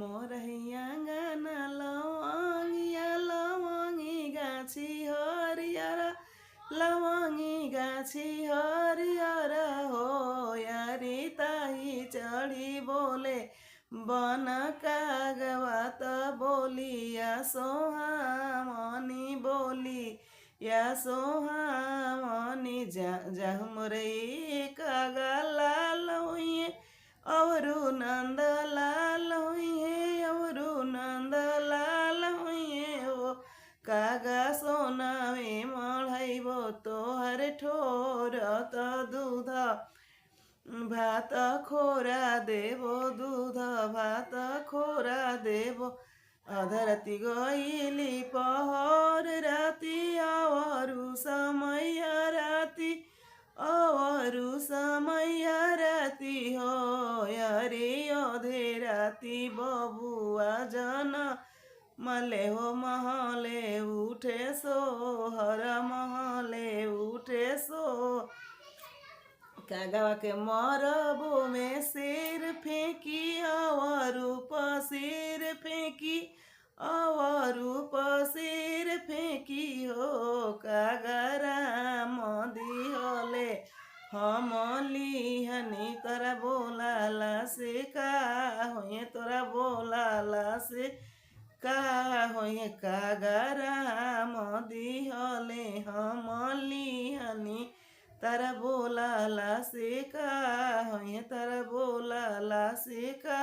मोरहिया गाना लवंगिया लवंगी गाछी हरियर लवंगी गाछी हरियर हो यारी ताही चढ़ी बोले बन कागवा त बोलिया सोहामनी बोली या सोहामनी जहमरई कागा लाल हुई अवरु नंद लाल हुई अवरु नंद लाल हुई ओ कागा सोनावे मढ़ैबो तोहर ठोर त दूध भात खोरा देबो दूध भात खोरा देबो अधरती गईली पहर राती अवरु समय राती अवरु समय राती हो अरे अधे राती बबुआ जन मले हो महले उठे सो हर महले उठे सो कागवा के मरबो में सिर फेंकी अवरु सिर फेंकी अवरु सिर फेंकी हो कागरा दिहले हम लिहनी तोरा बोलाला से का होए तोरा बोलाला से का होए कागरा दिहले हम लिहनी तारा बोलाला से का होए तारा बोलाला से का